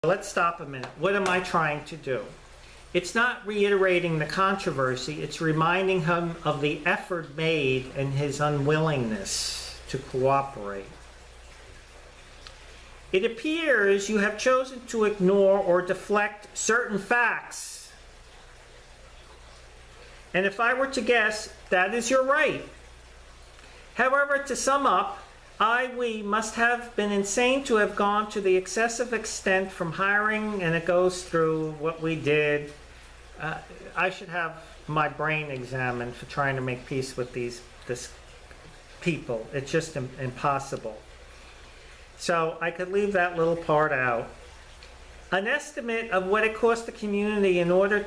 Let's stop a minute. What am I trying to do? It's not reiterating the controversy, it's reminding him of the effort made and his unwillingness to cooperate. It appears you have chosen to ignore or deflect certain facts. And if I were to guess, that is your right. However, to sum up, we must have been insane to have gone to the excessive extent from hiring, and it goes through what we did. I should have my brain examined for trying to make peace with this people. It's just impossible. So I could leave that little part out. An estimate of what it cost the community in order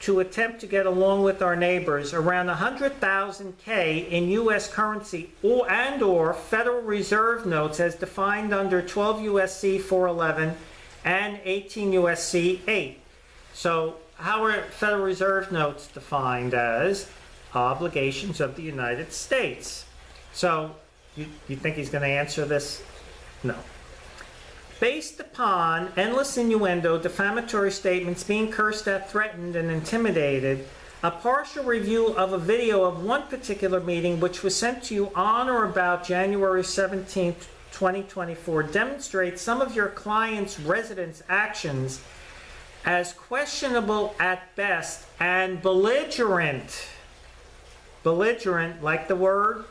to attempt to get along with our neighbors, around 100,000 K in U.S. currency or Federal Reserve notes as defined under 12 U.S.C. 411 and 18 U.S.C. 8. So how are Federal Reserve notes defined? As obligations of the United States. So you think he's going to answer this? No. Based upon endless innuendo, defamatory statements, being cursed at, threatened, and intimidated, a partial review of a video of one particular meeting which was sent to you on or about January 17, 2024 demonstrates some of your client's residents' actions as questionable at best and belligerent, like the word,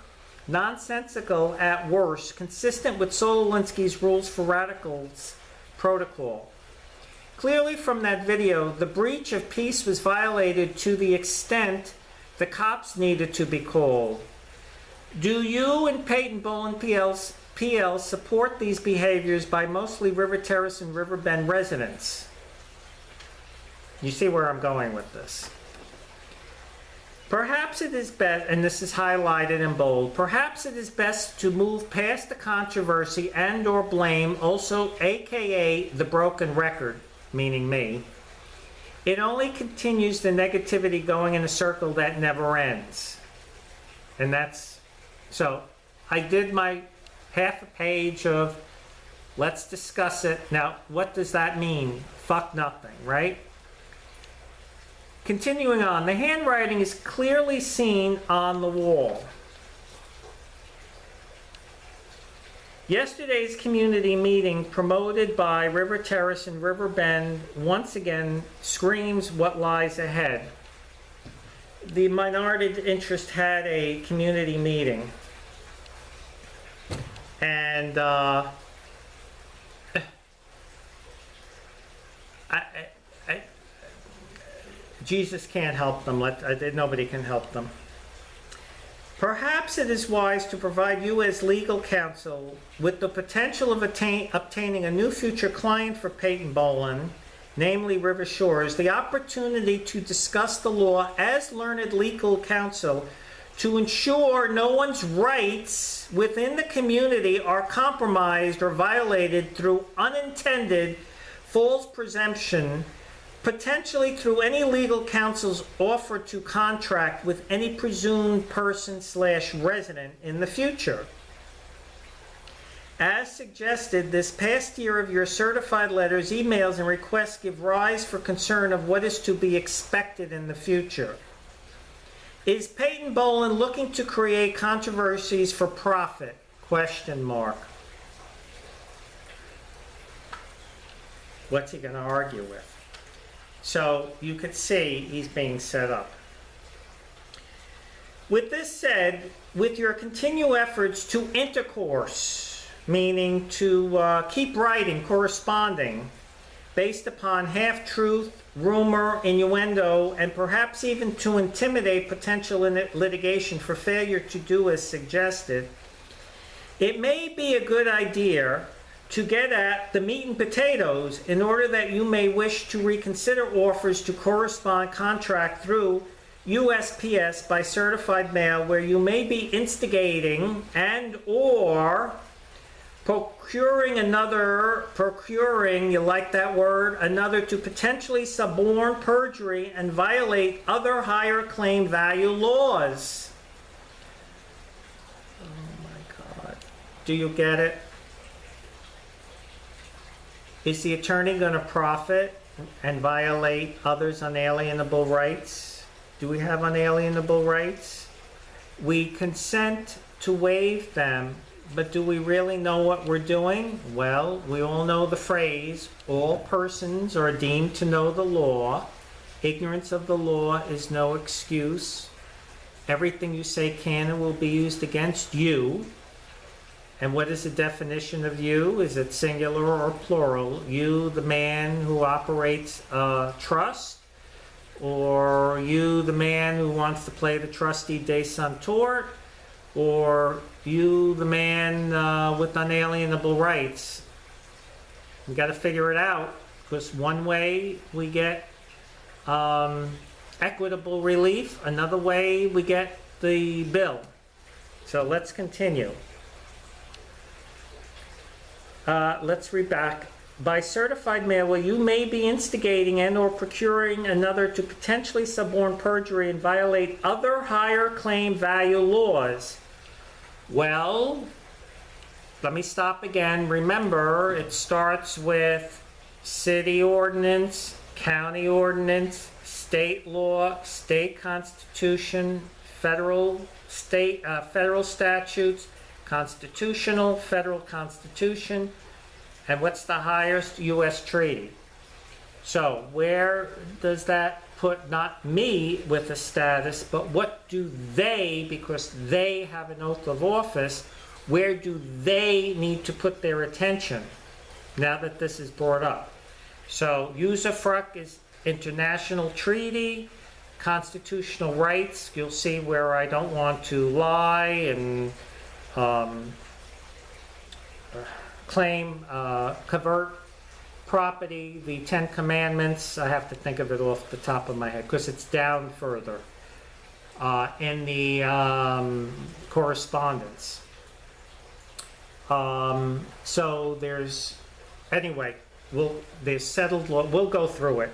nonsensical at worst, consistent with Solinsky's Rules for Radicals protocol. Clearly from that video, the breach of peace was violated to the extent the cops needed to be called. Do you and Peyton Boland PL support these behaviors by mostly River Terrace and River Bend residents? You see where I'm going with this. Perhaps it is best, and this is highlighted in bold, perhaps it is best to move past the controversy and or blame, also aka the broken record, meaning me. It only continues the negativity going in a circle that never ends. And that's, so I did my half a page of let's discuss it. Now, what does that mean? Fuck nothing, right? Continuing on, the handwriting is clearly seen on the wall. Yesterday's community meeting promoted by River Terrace and River Bend once again screams what lies ahead. The minority interest had a community meeting, and Jesus can't help them. Nobody can help them. Perhaps it is wise to provide you as legal counsel with the potential of obtaining a new future client for Peyton Boland, namely River Shores, the opportunity to discuss the law as learned legal counsel to ensure no one's rights within the community are compromised or violated through unintended false presumption, potentially through any legal counsel's offer to contract with any presumed person/resident in the future. As suggested, this past year of your certified letters, emails, and requests give rise for concern of what is to be expected in the future. Is Peyton Boland looking to create controversies for profit? Question mark. What's he going to argue with? So you could see he's being set up. With this said, with your continued efforts to intercourse, meaning to keep writing, corresponding, based upon half-truth, rumor, innuendo, and perhaps even to intimidate potential litigation for failure to do as suggested, it may be a good idea to get at the meat and potatoes in order that you may wish to reconsider offers to correspond contract through USPS by certified mail, where you may be instigating and or procuring, you like that word, another to potentially suborn, perjury, and violate other higher claim value laws. Oh my God. Do you get it? Is the attorney going to profit and violate others' unalienable rights? Do we have unalienable rights? We consent to waive them, but do we really know what we're doing? Well, we all know the phrase, all persons are deemed to know the law. Ignorance of the law is no excuse. Everything you say can and will be used against you. And what is the definition of you? Is it singular or plural? You, the man who operates a trust, or you, the man who wants to play the trustee de Santor, or you, the man with unalienable rights? We got to figure it out, because one way we get equitable relief, another way we get the bill. So let's continue. Let's read back. By certified mail, you may be instigating and or procuring another to potentially suborn perjury and violate other higher claim value laws. Well, let me stop again. Remember, it starts with city ordinance, county ordinance, state law, state constitution, federal statutes, constitutional, federal constitution, and what's the highest? U.S. treaty. So where does that put not me with a status, but what do they, because they have an oath of office, where do they need to put their attention now that this is brought up? So usufruct is international treaty, constitutional rights. You'll see where I don't want to lie and claim, convert property, the Ten Commandments. I have to think of it off the top of my head because it's down further in the correspondence. So there's, anyway, there's settled law. We'll go through it.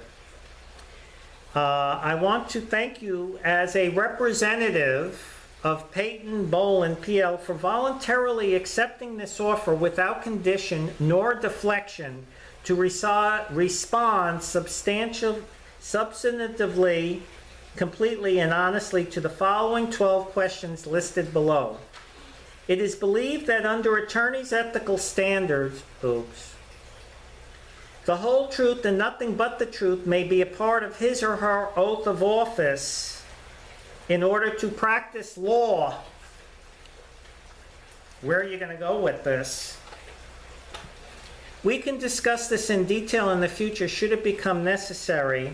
I want to thank you as a representative of Peyton Bolin PL for voluntarily accepting this offer without condition nor deflection to respond substantively, completely, and honestly to the following 12 questions listed below. It is believed that under attorneys' ethical standards, the whole truth and nothing but the truth may be a part of his or her oath of office in order to practice law. Where are you going to go with this? We can discuss this in detail in the future should it become necessary.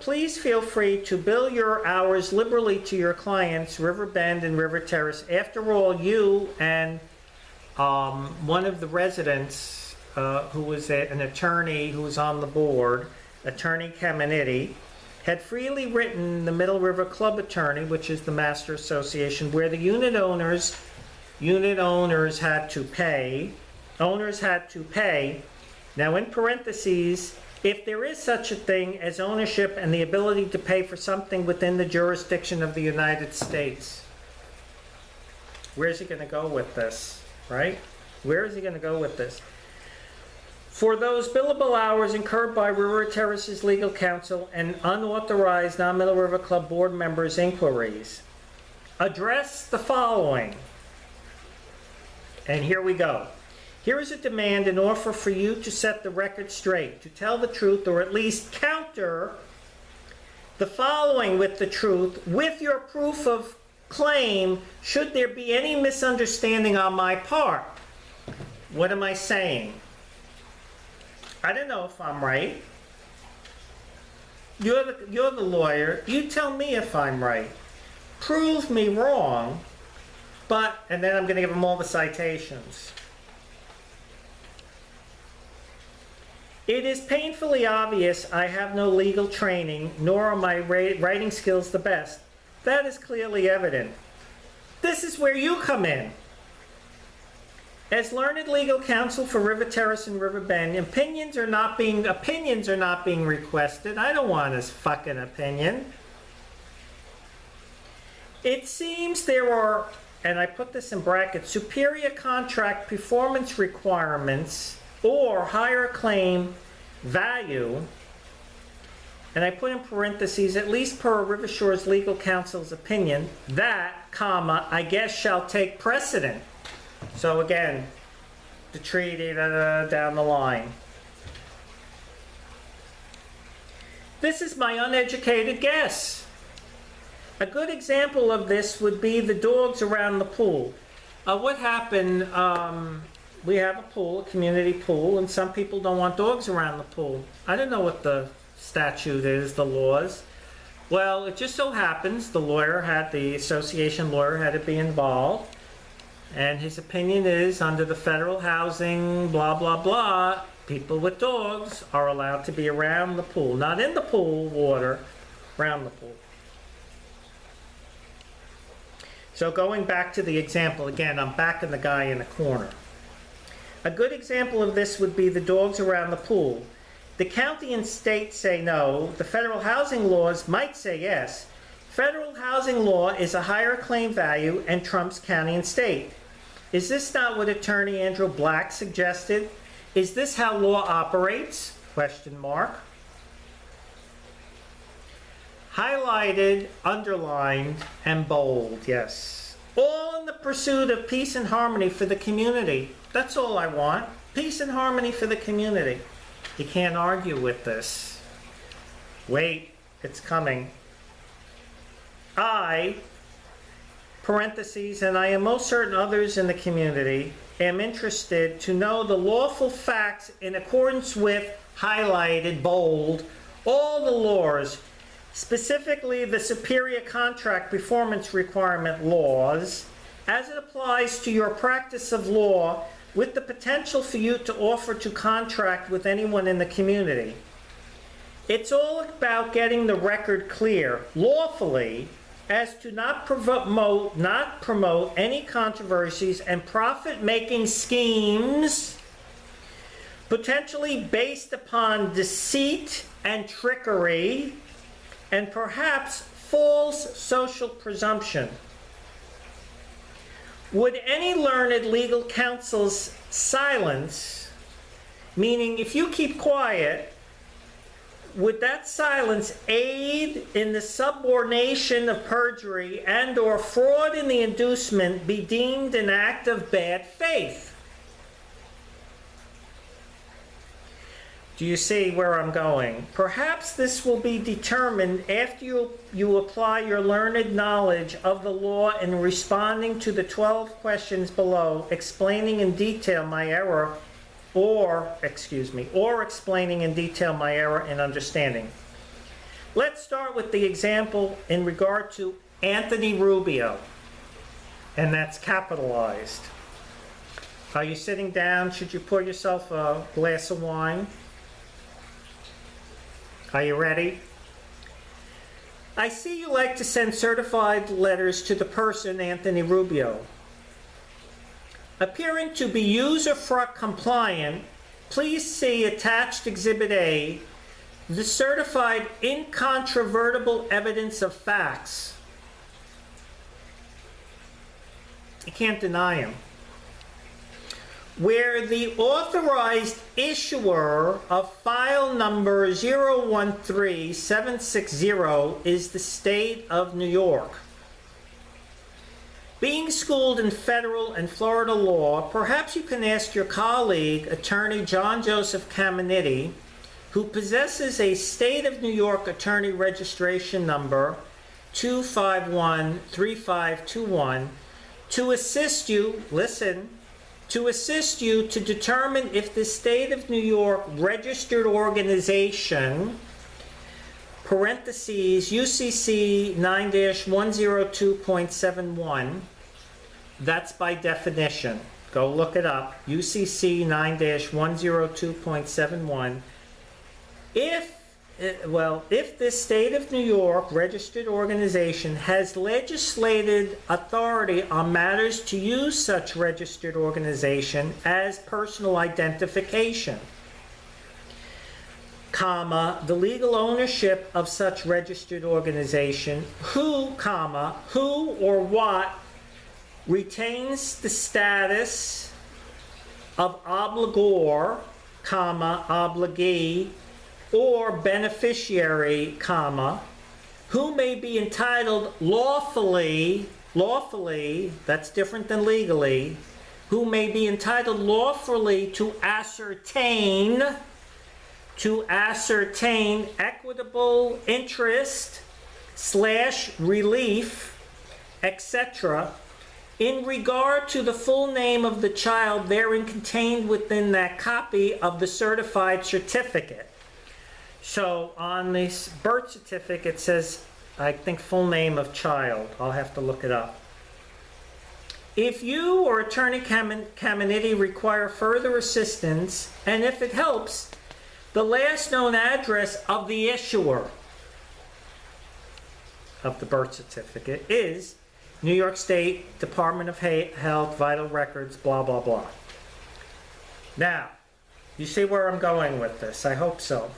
Please feel free to bill your hours liberally to your clients, Riverbend and River Terrace. After all, you and one of the residents who was an attorney who was on the board, Attorney Caminiti, had freely written the Middle River Club Attorney, which is the master association, where the unit owners had to pay. Owners had to pay. Now, in parentheses, if there is such a thing as ownership and the ability to pay for something within the jurisdiction of the United States. Where's he going to go with this, right? Where is he going to go with this? For those billable hours incurred by River Terrace's legal counsel and unauthorized non-Middle River Club board members' inquiries, address the following. And here we go. Here is a demand and offer for you to set the record straight, to tell the truth, or at least counter the following with the truth, with your proof of claim, should there be any misunderstanding on my part. What am I saying? I don't know if I'm right. You're the lawyer. You tell me if I'm right. Prove me wrong, but, and then I'm going to give them all the citations. It is painfully obvious I have no legal training, nor are my writing skills the best. That is clearly evident. This is where you come in. As learned legal counsel for River Terrace and River Bend, opinions are not being requested. I don't want his fucking opinion. It seems there are and I put this in brackets, superior contract performance requirements or higher claim value, and I put in parentheses, at least per Rivershore's legal counsel's opinion, that, comma, I guess shall take precedent. So again, the treaty down the line. This is my uneducated guess. A good example of this would be the dogs around the pool. What happened, we have a pool, a community pool, and some people don't want dogs around the pool. I don't know what the statute is, the laws. Well, it just so happens the association lawyer had to be involved, and his opinion is under the federal housing, blah, blah, blah, people with dogs are allowed to be around the pool, not in the pool water, around the pool. So going back to the example, again, I'm backing the guy in the corner. A good example of this would be the dogs around the pool. The county and state say no. The federal housing laws might say yes. Federal housing law is a higher claim value and trumps county and state. Is this not what Attorney Andrew Black suggested? Is this how law operates? Question mark. Highlighted, underlined, and bold, yes. All in the pursuit of peace and harmony for the community. That's all I want. Peace and harmony for the community. You can't argue with this. Wait, it's coming. I, parentheses, and I am most certain others in the community, am interested to know the lawful facts in accordance with, highlighted, bold, all the laws, specifically the superior contract performance requirement laws, as it applies to your practice of law, with the potential for you to offer to contract with anyone in the community. It's all about getting the record clear, lawfully, as to not promote any controversies and profit-making schemes potentially based upon deceit and trickery and perhaps false social presumption. Would any learned legal counsel's silence, meaning if you keep quiet, would that silence aid in the subordination of perjury and or fraud in the inducement be deemed an act of bad faith? Do you see where I'm going? Perhaps this will be determined after you apply your learned knowledge of the law in responding to the 12 questions below, explaining in detail my error, or explaining in detail my error in understanding. Let's start with the example in regard to Anthony Rubio, and that's capitalized. Are you sitting down? Should you pour yourself a glass of wine? Are you ready? I see you like to send certified letters to the person, Anthony Rubio. Appearing to be user-FRUC compliant, please see attached Exhibit A, the certified incontrovertible evidence of facts. You can't deny him. Where the authorized issuer of file number 013760 is the state of New York. Being schooled in federal and Florida law, perhaps you can ask your colleague, Attorney John Joseph Caminiti, who possesses a state of New York attorney registration number 2513521, to assist you, listen, to assist you to determine if the state of New York registered organization, parentheses, UCC 9-102.71, that's by definition. Go look it up, UCC 9-102.71. If this state of New York registered organization has legislated authority on matters to use such registered organization as personal identification, comma, the legal ownership of such registered organization, who, comma, who or what retains the status of obligor, comma, obligee, or beneficiary, comma, who may be entitled lawfully, that's different than legally, who may be entitled lawfully to ascertain equitable interest / relief, etc., in regard to the full name of the child therein contained within that copy of the certified certificate. So on this birth certificate it says, I think, full name of child. I'll have to look it up. If you or Attorney Caminiti require further assistance, and if it helps, the last known address of the issuer of the birth certificate is New York State Department of Health, Vital Records, blah, blah, blah. Now, you see where I'm going with this? I hope so.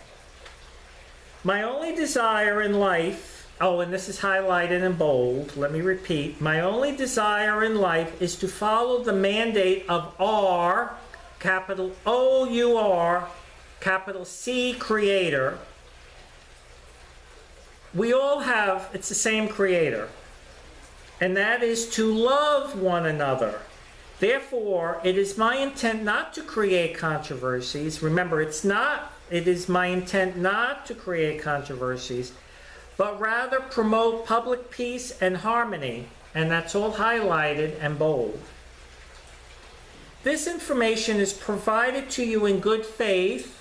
My only desire in life, oh, and this is highlighted in bold, let me repeat. My only desire in life is to follow the mandate of R, capital O-U-R, capital C, Creator. We all have, it's the same Creator. And that is to love one another. Therefore, it is my intent not to create controversies. Remember, it is my intent not to create controversies, but rather promote public peace and harmony. And that's all highlighted and bold. This information is provided to you in good faith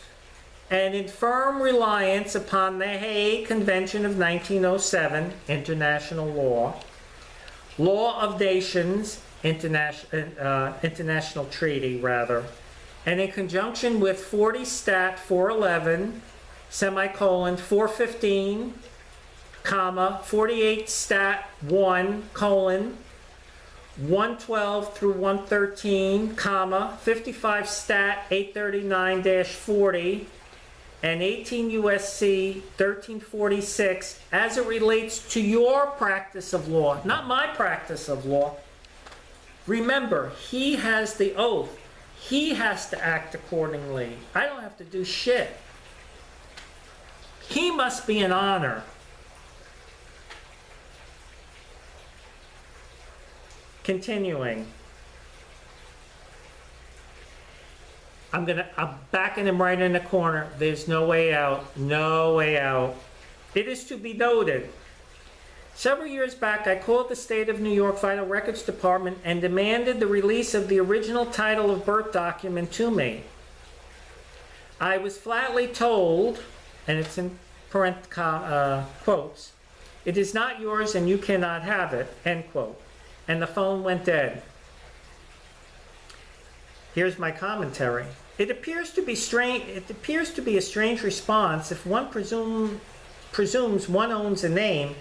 and in firm reliance upon the Hague Convention of 1907, international law, Law of Nations, international treaty, rather, and in conjunction with 40 Stat 411, semicolon, 415, comma, 48 Stat 1, colon, 112 through 113, comma, 55 Stat 839-40, and 18 U.S.C. 1346 as it relates to your practice of law, not my practice of law. Remember, he has the oath. He has to act accordingly. I don't have to do shit. He must be an honor. Continuing. I'm backing him right in the corner. There's no way out. No way out. It is to be noted. Several years back, I called the State of New York Vital Records Department and demanded the release of the original title of birth document to me. I was flatly told, and it's in quotes, "It is not yours and you cannot have it," end quote. And the phone went dead. Here's my commentary. It appears to be a strange response if one presumes one owns a name.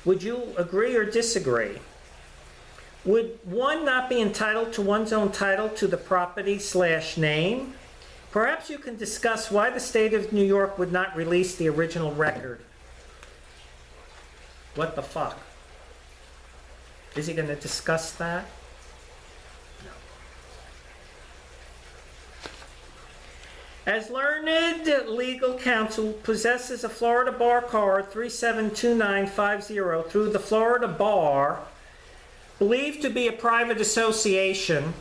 Would you agree or disagree? Would one not be entitled to one's own title to the property / name? Perhaps you can discuss why the State of New York would not release the original record. What the fuck? Is he going to discuss that? As learned legal counsel possesses a Florida Bar Card 372950 through the Florida Bar, believed to be a private association,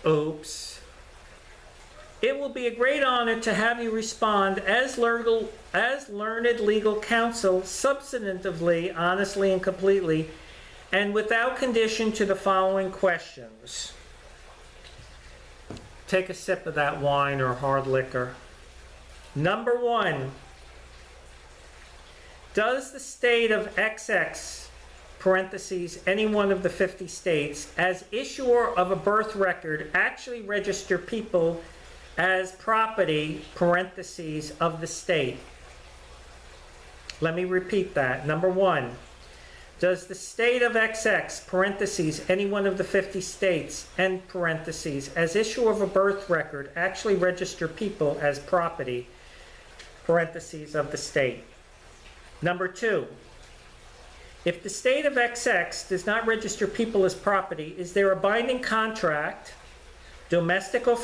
oops, it will be a great honor to have you respond as learned legal counsel substantively, honestly, and completely, and without condition to the following questions. Take a sip of that wine or hard liquor. Number 1, does the state of XX, parentheses, any one of the 50 states, as issuer of a birth record actually register people as property, parentheses, of the state? Let me repeat that. Number 1, does the state of XX, parentheses, any one of the 50 states, end parentheses, as issuer of a birth record actually register people as property, parentheses, of the state? Number 2, If the state of XX does not register people as property, is there a binding contract, domestic or